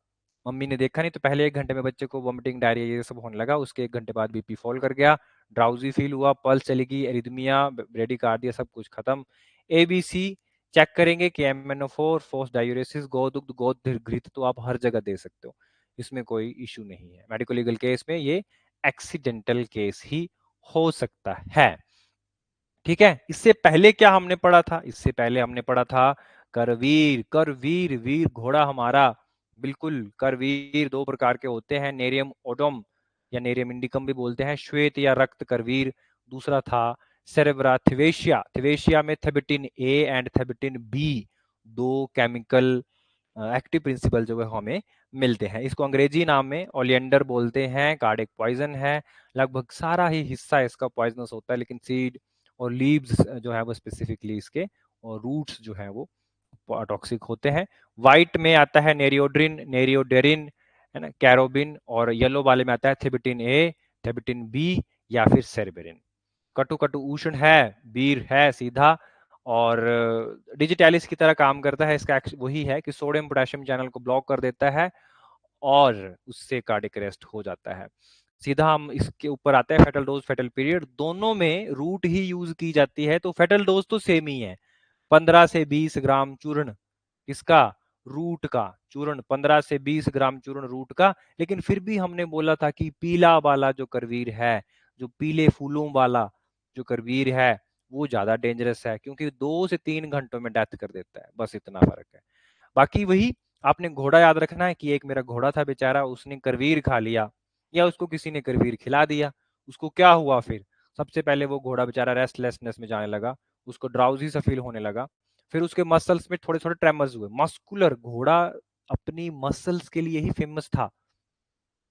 मम्मी ने देखा नहीं, तो पहले 1 घंटे में बच्चे को वॉमिटिंग, डायरिया ये सब होने लगा, उसके 1 घंटे बाद बीपी फॉल कर गया, ड्राउजी फील हुआ, पल्स चली गई, एरिथमिया, ब्रेडिकार्डिया, सब कुछ खत्म। एबीसी चेक करेंगे कि MnO4, फोर्स डायूरेसिस, गोदुग्ध, गोद घृत तो आप हर जगह दे सकते हो, इसमें कोई इशू नहीं है। मेडिको लीगल केस में ये एक्सीडेंटल केस ही हो सकता है। ठीक है, इससे पहले क्या हमने पढ़ा था, इससे पहले हमने पढ़ा था करवीर। करवीर, वीर घोड़ा हमारा, बिल्कुल। करवीर 2 प्रकार के होते हैं, नेरियम ओडम या नेरियम इंडिकम भी बोलते हैं, श्वेत या रक्त करवीर। दूसरा था सेरेब्रा थिवेशिया, थिवेशिया में thevetin A and thevetin B, 2 chemical active principle जो है हमें मिलते हैं। इसको अंग्रेजी नाम में ओलियंडर बोलते हैं, कार्डिक पॉइजन है, लगभग सारा ही हिस्सा इसका पॉइजनस होता है, लेकिन सीड और लीव्स जो है वो स्पेसिफिकली इसके, और रूट्स जो है वो टॉक्सिक होते हैं। व्हाइट में आता है नेरियोड्रिन, नेरियोडेरिन, है ना, कैरोबिन, और येलो वाले में आता है थिबिटिन ए, थिबिटिन बी, या फिर सेरेबेरिन। कटु कटु उष्ण है, बीर है सीधा, और डिजिटैलिस की तरह काम करता है। इसका वही है कि सोडियम पोटेशियम चैनल को ब्लॉक कर देता है और उससे कार्डियक अरेस्ट हो जाता है। सीधा हम इसके ऊपर आते हैं, फेटल डोज फेटल पीरियड। दोनों में रूट ही यूज की जाती है, तो फेटल डोज तो सेम ही है, 15 से 20 ग्राम चूर्ण किसका, रूट का चूर्ण, 15 से 20 ग्राम चूर्ण रूट का। लेकिन फिर भी हमने बोला था कि पीला वाला जो करवीर है, जो पीले फूलों वाला जो करवीर है, वो ज्यादा डेंजरस है, क्योंकि 2 से 3 घंटों में डेथ कर देता है, बस इतना फर्क है। बाकी वही आपने घोड़ा याद रखना है कि एक मेरा घोड़ा था बेचारा, उसने करवीर खा लिया या उसको किसी ने करवीर खिला दिया, उसको क्या हुआ फिर? सबसे पहले वो घोड़ा बेचारा रेस्टलेसनेस में जाने लगा, उसको ड्राउजी सा फील होने लगा, फिर उसके मसल्स में थोड़े थोड़े ट्रेमर्स हुए। मस्कुलर घोड़ा अपनी मसल्स के लिए ही फेमस था,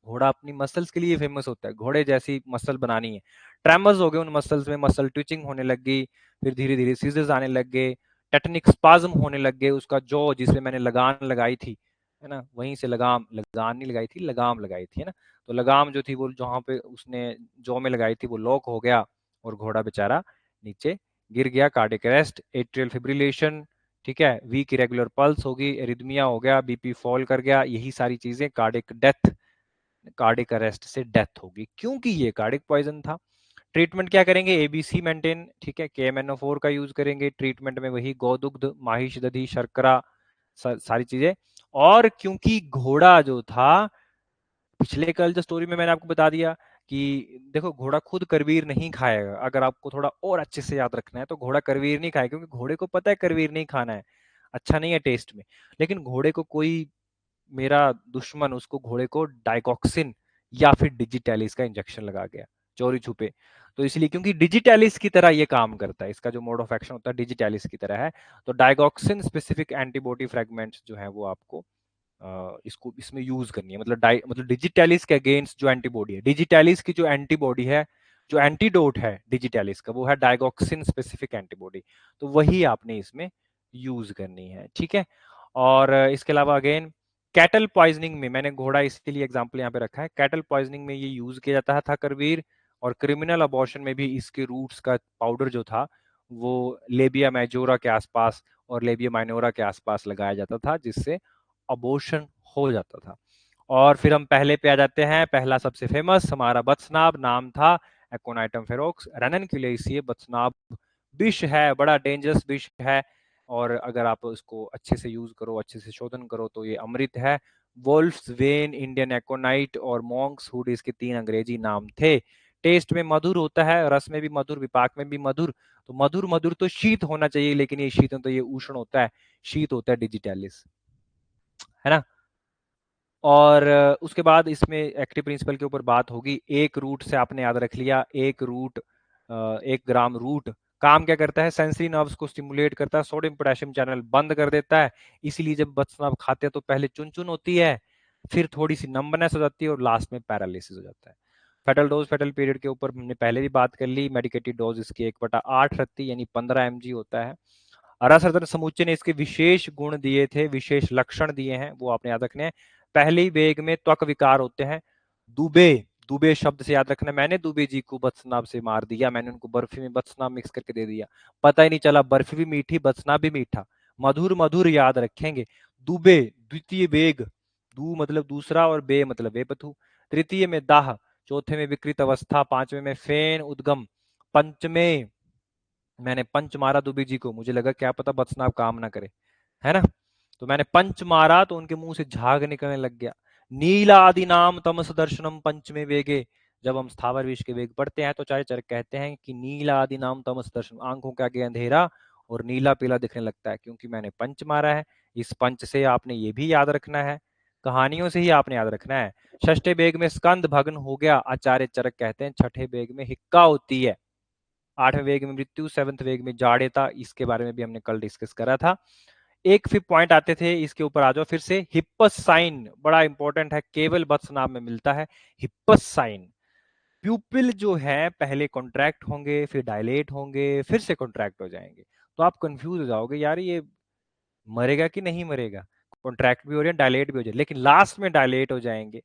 घोड़ा अपनी मसल्स के लिए फेमस होता है, घोड़े जैसी मसल बनानी है। ट्रेमर्स हो गए उन मसल्स में, मसल ट्विचिंग होने लग गई, फिर धीरे धीरे सीजर्स आने लग गए, टेटनिक स्पाज्म होने लग गए, उसका जॉ जिसमें मैंने लगान लगाई थी, है ना, वहीं से लगान नहीं लगाई थी, लगाम लगाई थी, है ना, तो लगाम जो थी वो जहां पे उसने जॉ में लगाई थी वो लॉक हो गया और घोड़ा बेचारा नीचे गिर गया, कार्डियक अरेस्ट, एट्रियल फिब्रिलेशन, ठीक है, वीक इरेगुलर पल्स होगी, एरिथमिया हो गया, बीपी फॉल कर गया, यही सारी चीजें कार्डियक डेथ, कार्डिक अरेस्ट से डेथ होगी, क्योंकि ये कार्डिक पॉइजन था। ट्रीटमेंट क्या करेंगे, एबीसी मेंटेन, ठीक है, KMNO4 का यूज करेंगे ट्रीटमेंट में, वही गौदुग्ध, माहिष दधी, शर्करा, सारी चीजें। और क्योंकि घोड़ा जो था, पिछले कल जो स्टोरी में मैंने आपको बता दिया कि देखो घोड़ा खुद करवीर नहीं खाएगा, अगर आपको थोड़ा और अच्छे से याद रखना है तो घोड़ा करवीर नहीं खाएगा, क्योंकि घोड़े को पता है करवीर नहीं खाना है, अच्छा नहीं है टेस्ट में। लेकिन घोड़े को कोई, मेरा दुश्मन उसको, घोड़े को डाइगॉक्सिन या फिर डिजिटैलिस का इंजेक्शन लगा गया चोरी छुपे, तो इसलिए क्योंकि डिजिटैलिस की तरह ये काम करता है, इसका जो मोड ऑफ एक्शन होता है डिजिटैलिस की तरह है, तो डाइगॉक्सिन स्पेसिफिक एंटीबॉडी फ्रेगमेंट्स जो है वो आपको इसको इसमें यूज करनी है, मतलब डिजिटैलिस के अगेंस्ट जो एंटीबॉडी है, डिजिटैलिस की जो एंटीबॉडी है, जो एंटीडोट है डिजिटैलिस का, वो है डाइगॉक्सिन स्पेसिफिक एंटीबॉडी, तो वही आपने इसमें यूज करनी है, ठीक है। और इसके अलावा अगेन कैटल पॉइजनिंग में, मैंने घोड़ा इसके लिए एग्जाम्पल यहाँ पे रखा है, कैटल पॉइजनिंग में ये यूज किया जाता था करवीर, और क्रिमिनल अबॉर्शन में भी इसके रूट्स का पाउडर जो था वो लेबिया मेजोरा के आसपास और लेबिया माइनोरा के आसपास लगाया जाता था, जिससे अबॉर्शन हो जाता था। और फिर हम पहले पे आ जाते हैं, पहला सबसे फेमस हमारा बथनाब, नाम था एकोनाइटम फेरोक्स, रननक्यूलेसिए बथनाब। विष है, बड़ा डेंजरस विष है, और अगर आप उसको अच्छे से यूज करो, अच्छे से शोधन करो तो ये अमृत है। वोल्फ्स वेन, इंडियन एकोनाइट और मॉन्क्स हुड इसके 3 अंग्रेजी नाम थे। टेस्ट में मधुर होता है, रस में भी मधुर, विपाक में भी मधुर, तो मधुर मधुर तो शीत होना चाहिए, लेकिन ये शीत तो ये उष्ण होता है, शीत होता है डिजिटैलिस, है ना। और उसके बाद इसमें एक्टिव प्रिंसिपल के ऊपर बात होगी। एक रूट से आपने याद रख लिया, एक रूट, 1 ग्राम रूट काम क्या करता है, सेंसरी नर्व्स को स्टिमुलेट करता है, सोडियम पोटेशियम चैनल बंद कर देता है, इसीलिए जब बथनाब खाते हैं तो पहले चुन चुन होती है, फिर थोड़ी सी नंबनेस हो जाती है और लास्ट में पैरालिसिस हो जाता है। फेटल डोज फेटल पीरियड के ऊपर हमने पहले भी बात कर ली, मेडिकेटेड डोज इसकी 1/8 रखती है, यानी 15 mg होता है। रसरतन समुच्चय ने इसके विशेष गुण दिए थे, विशेष लक्षण दिए हैं, वो आपने याद रखने हैं। पहली वेग में त्वक विकार होते हैं। दुबे, दुबे शब्द से याद रखना, मैंने दुबे जी को बथनाब से मार दिया, मैंने उनको बर्फी में बथनाब मिक्स करके दे दिया, पता ही नहीं चला, बर्फी भी मीठी बथनाब भी मीठा, मधुर मधुर याद रखेंगे। दुबे, द्वितीय वेग, दू मतलब दूसरा और बे मतलब बेपथु, तृतीय में दाह, चौथे में विकृत अवस्था, पांचवें में फेन उद्गम, पंचमे मैंने पंच मारा दुबे जी को, मुझे लगा क्या पता बथनाब काम ना करे, है ना, तो मैंने पंच मारा तो उनके मुंह से झाग निकलने लग गया। नीला आदि नाम तमस दर्शनम पंचमे वेगे, जब हम स्थावर विष के वेग पढ़ते हैं तो चाहे चरक कहते हैं कि नीला आदि नाम तमस दर्शन, आंखों के आगे अंधेरा और नीला पीला दिखने लगता है, क्योंकि मैंने पंच मारा है। इस पंच से आपने ये भी याद रखना है, कहानियों से ही आपने याद रखना है। षष्ठे वेग में स्कंद भग्न हो गया, आचार्य चरक कहते हैं। छठे वेग में हिक्का होती है। 8वें वेग में मृत्यु, 7वें वेग में जाड़ेता, इसके बारे में भी हमने कल डिस्कस करा था। एक फिर पॉइंट आते थे, इसके ऊपर आ जाओ फिर से, हिप्पस साइन बड़ा इंपॉर्टेंट है, केवल बथनाब में मिलता है हिप्पस साइन। प्यूपिल जो है पहले कॉन्ट्रैक्ट होंगे, फिर डायलेट होंगे, फिर से कॉन्ट्रैक्ट हो जाएंगे। तो आप कंफ्यूज हो जाओगे, यार ये मरेगा कि नहीं मरेगा, कॉन्ट्रैक्ट भी हो रहे हैं, डायलेट भी हो जाए, लेकिन लास्ट में डायलेट हो जाएंगे।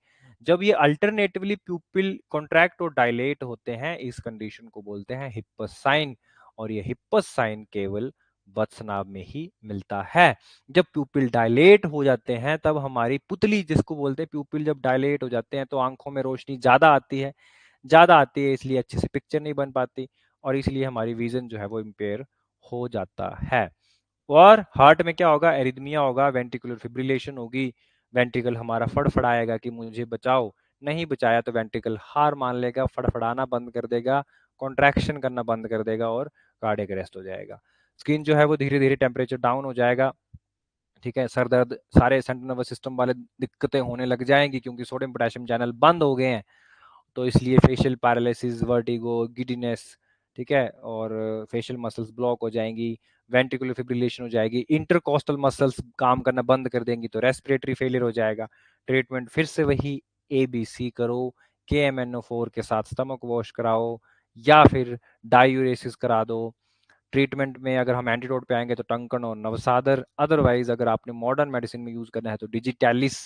जब ये अल्टरनेटिवली प्यूपिल कॉन्ट्रैक्ट और डायलेट होते हैं, इस कंडीशन को बोलते हैं हिप्पस साइन। और ये हिप्पस साइन केवल वत्सनाभ में ही मिलता है। जब प्यूपिल डायलेट हो जाते हैं तब हमारी पुतली, जिसको बोलते हैं प्यूपिल, जब डायलेट हो जाते हैं तो आंखों में रोशनी ज्यादा आती है, इसलिए अच्छे से पिक्चर नहीं बन पाती, और इसलिए हमारी विजन जो है वो इम्पेयर हो जाता है। और हार्ट में क्या होगा, एरिथमिया होगा, वेंट्रिकुलर फिब्रिलेशन होगी, वेंट्रिकल हमारा फड़फड़ाएगा कि मुझे बचाओ, नहीं बचाया तो वेंट्रिकल हार मान लेगा, फड़फड़ाना बंद कर देगा, कॉन्ट्रैक्शन करना बंद कर देगा और कार्डियक अरेस्ट हो जाएगा। स्किन जो है वो धीरे धीरे टेम्परेचर डाउन हो जाएगा, ठीक है, सर दर्द, सारे सेंट्रल नर्वस सिस्टम वाले दिक्कतें होने लग जाएंगी क्योंकि सोडियम पोटेशियम चैनल बंद हो गए हैं। तो इसलिए फेशियल पैरालिसिस, वर्टिगो, गिडीनेस, ठीक है, और फेशियल मसल्स ब्लॉक हो जाएंगी, वेंट्रिकुलर फिब्रिलेशन हो जाएगी, इंटरकोस्टल मसल्स काम करना बंद कर देंगी, तो रेस्पिरेटरी फेलियर हो जाएगा। ट्रीटमेंट फिर से वही ABC करो, KMNO4 के साथ स्टमक वॉश कराओ या फिर डायूरेसिस करा दो। ट्रीटमेंट में अगर हम एंटीडोट पे आएंगे तो टंकन और नवसादर, अदरवाइज अगर आपने मॉडर्न मेडिसिन में यूज करना है तो डिजिटैलिस,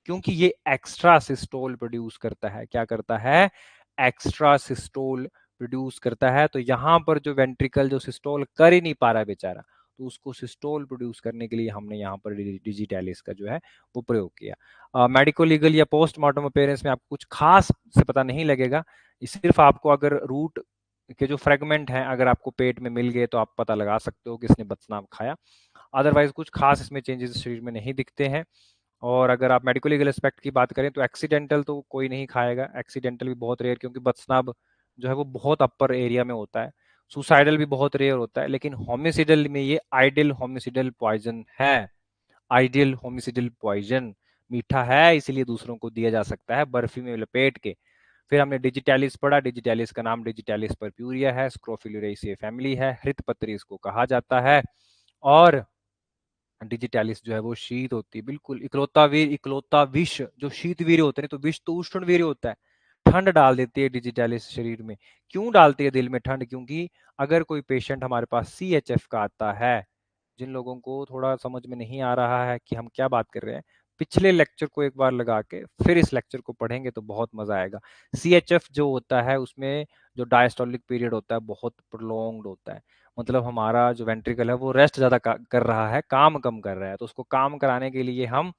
क्योंकि ये एक्स्ट्रा सिस्टोल प्रोड्यूस करता है। क्या करता है, एक्स्ट्रा सिस्टोल प्रोड्यूस करता है। तो यहाँ पर जो वेंट्रिकल जो सिस्टोल कर ही नहीं पा रहा है बेचारा, तो उसको सिस्टोल प्रोड्यूस करने के लिए हमने यहाँ पर डिजिटैलिस का जो है वो प्रयोग किया। मेडिको लीगल या पोस्टमार्टम अपेयरेंस में आपको कुछ खास से पता नहीं लगेगा, सिर्फ आपको अगर रूट के जो फ्रेगमेंट हैं अगर आपको पेट में मिल गए तो आप पता लगा सकते हो कि इसने बदनाम खाया। अदरवाइज कुछ खास इसमें चेंजेस शरीर में नहीं दिखते हैं। और अगर आप मेडिको लीगल एस्पेक्ट की बात करें तो एक्सीडेंटल तो कोई नहीं खाएगा, एक्सीडेंटल भी बहुत रेयर, क्योंकि बदस्नाब जो है वो बहुत अपर एरिया में होता है। सुसाइडल भी बहुत रेयर होता है, लेकिन होमिसिडल में ये आइडियल होमिसिडल पॉइजन है। आइडियल होमिसिडल पॉइजन मीठा है, इसलिए दूसरों को दिया जा सकता है बर्फी में लपेट के। फिर हमने डिजिटैलिस पढ़ा, डिजिटैलिस का नाम डिजिटैलिस परप्यूरिया है, स्क्रोफिलुरेसिए फैमिली है, हृतपत्री इसको कहा जाता है। और डिजिटैलिस जो है वो शीत होती है, बिल्कुल इकलौता वीर, इकलौता विष जो शीत वीर होते हैं, तो विष तो उष्ण वीर होता है। ठंड डाल देती है डिजिटैलिस शरीर में। क्यों डालती है दिल में ठंड, क्योंकि अगर कोई पेशेंट हमारे पास CHF का आता है, जिन लोगों को थोड़ा समझ में नहीं आ रहा है कि हम क्या बात कर रहे हैं, पिछले लेक्चर को एक बार लगा के फिर इस लेक्चर को पढ़ेंगे तो बहुत मजा आएगा। CHF जो होता है उसमें जो डायस्टोलिक पीरियड होता है बहुत प्रोलॉन्ग्ड होता है, मतलब हमारा जो वेंट्रिकल है वो रेस्ट ज्यादा कर रहा है, काम कम कर रहा है, तो उसको काम कराने के लिए हम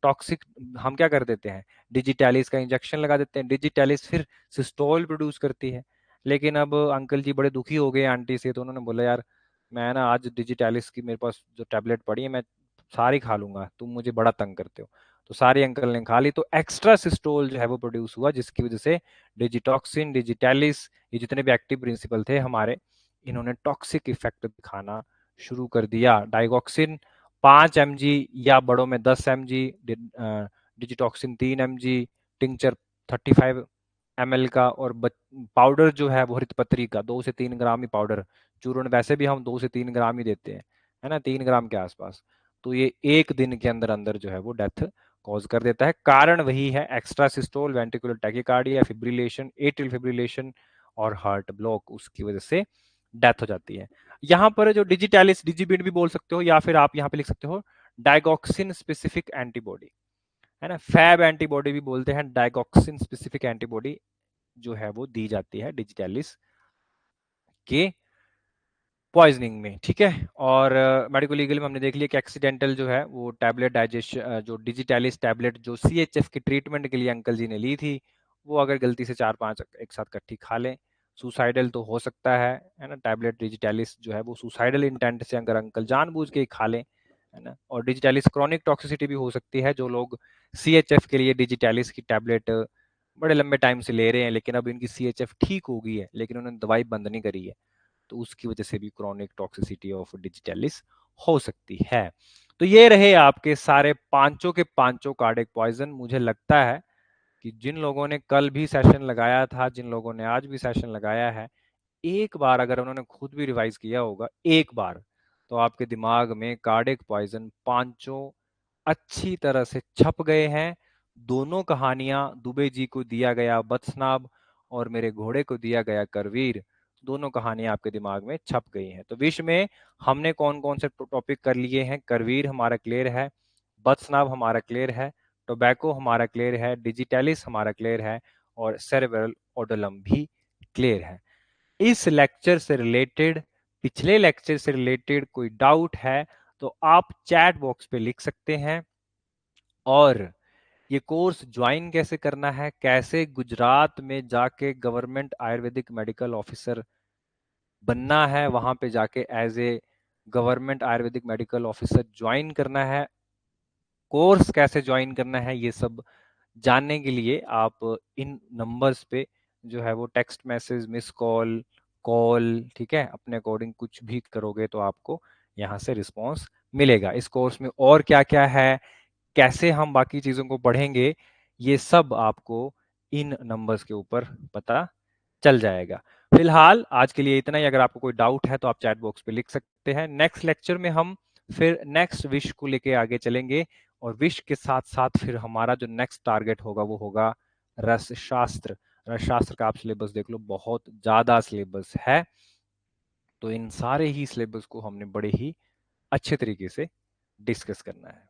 टॉक्सिक, हम क्या कर देते हैं, डिजिटैलिस का इंजेक्शन लगा देते हैं। डिजिटैलिस फिर सिस्टोल प्रोड्यूस करती है। लेकिन अब अंकल जी बड़े दुखी हो गए आंटी से, तो उन्होंने बोला यार मैं ना आज डिजिटैलिस की मेरे पास जो टैबलेट पड़ी है मैं सारी खा लूंगा, तुम मुझे बड़ा तंग करते हो। तो सारी अंकल ने खा ली, तो एक्स्ट्रा सिस्टोल जो है वो प्रोड्यूस हुआ, जिसकी वजह से डिजिटॉक्सिन, डिजिटैलिस, ये जितने भी एक्टिव प्रिंसिपल थे हमारे, इन्होंने टॉक्सिक इफेक्ट दिखाना शुरू कर दिया। डाइगॉक्सिन 5 mg या बड़ों में 10 mg, digitoxin 3 mg, tincture 35 ml का, और पाउडर जो है वो हृतपत्री का 2 से 3 ग्राम ही पाउडर। चूर्ण वैसे भी हम 2 से 3 ग्राम ही देते हैं, है ना, 3 ग्राम के आसपास। तो ये एक दिन के अंदर अंदर जो है वो डेथ कॉज कर देता है। कारण वही है, extra systole, ventricular tachycardia, fibrillation, atrial fibrillation और हार्ट ब्लॉक, उसकी वजह से डेथ हो जाती है। यहाँ पर जो डिजिटैलिस, डिजिबिड भी बोल सकते हो, या फिर आप यहाँ पे लिख सकते हो डाइगॉक्सिन स्पेसिफिक एंटीबॉडी, है ना, फैब एंटीबॉडी भी बोलते हैं। डाइगॉक्सिन स्पेसिफिक एंटीबॉडी जो है वो दी जाती है डिजिटैलिस के पॉइजनिंग में, ठीक है। और मेडिको लीगल में हमने देख लिया कि एक्सीडेंटल जो है वो टैबलेट डाइजेशन, जो डिजिटैलिस टैबलेट जो CHF की ट्रीटमेंट के लिए अंकल जी ने ली थी, वो अगर गलती से 4-5 एक साथ इकट्ठी खा लें, सुसाइडल तो हो सकता है ना, टैबलेट डिजिटैलिस जो है वो सुसाइडल इंटेंट से अगर अंकल जानबूझ के ही खा लें, है ना। और डिजिटैलिस क्रॉनिक टॉक्सिसिटी भी हो सकती है, जो लोग CHF के लिए डिजिटैलिस की टैबलेट बड़े लंबे टाइम से ले रहे हैं, लेकिन अब इनकी CHF ठीक हो गई है लेकिन उन्होंने दवाई बंद नहीं करी है, तो उसकी वजह से भी क्रॉनिक टॉक्सिसिटी ऑफ डिजिटैलिस हो सकती है। तो ये रहे आपके सारे पांचों के पांचों कार्डियक पॉइजन। मुझे लगता है कि जिन लोगों ने कल भी सेशन लगाया था, जिन लोगों ने आज भी सेशन लगाया है, एक बार अगर उन्होंने खुद भी रिवाइज किया होगा एक बार, तो आपके दिमाग में कार्डियक पॉइजन पांचों अच्छी तरह से छप गए हैं। दोनों कहानियां दुबे जी को दिया गया बदस्नाब और मेरे घोड़े को दिया गया करवीर, दोनों कहानियां आपके दिमाग में छप गई हैं। तो विश में हमने कौन कौन से टॉपिक कर लिए हैं? करवीर हमारा क्लियर है, बथनाव हमारा क्लियर है, टोबैको हमारा क्लियर है, डिजिटलिस हमारा क्लियर है और सेरेब्रल ओडोलम भी क्लियर है। इस लेक्चर से रिलेटेड, पिछले लेक्चर से रिलेटेड कोई डाउट है तो आप चैट बॉक्स पे लिख सकते हैं। और ये कोर्स ज्वाइन कैसे करना है, कैसे गुजरात में जाके गवर्नमेंट आयुर्वेदिक मेडिकल ऑफिसर बनना है, वहां पे जाके as a government Ayurvedic medical officer join करना है, कोर्स कैसे ज्वाइन करना है, ये सब जानने के लिए आप इन नंबर्स पे जो है वो text message, miss call, call, ठीक है, अपने अकॉर्डिंग कुछ भी करोगे तो आपको यहाँ से रिस्पॉन्स मिलेगा। इस कोर्स में और क्या क्या है, कैसे हम बाकी चीजों को पढ़ेंगे, ये सब आपको इन नंबर्स के ऊपर पता चल जाएगा। फिलहाल आज के लिए इतना ही। अगर आपको कोई डाउट है तो आप चैट बॉक्स पे लिख सकते हैं। नेक्स्ट लेक्चर में हम फिर नेक्स्ट विश को लेके आगे चलेंगे और विश के साथ साथ फिर हमारा जो नेक्स्ट टारगेट होगा वो होगा रसशास्त्र। रसशास्त्र का आप सिलेबस देख लो, बहुत ज्यादा सिलेबस है। तो इन सारे ही सिलेबस को हमने बड़े ही अच्छे तरीके से डिस्कस करना है।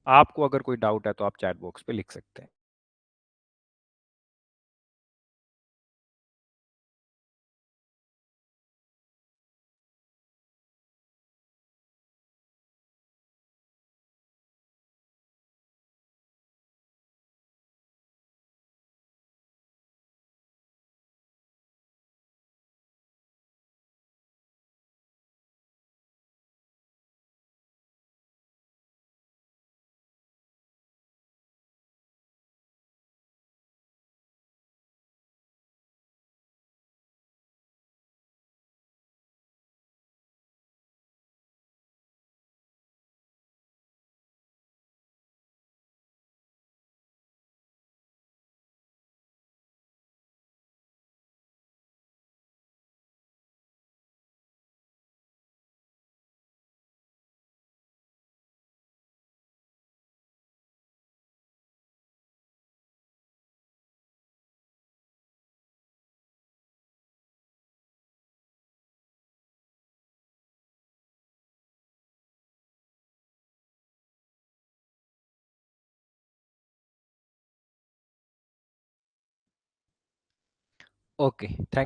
आपको अगर कोई डाउट है तो आप चैट बॉक्स पे लिख सकते हैं। Okay, thank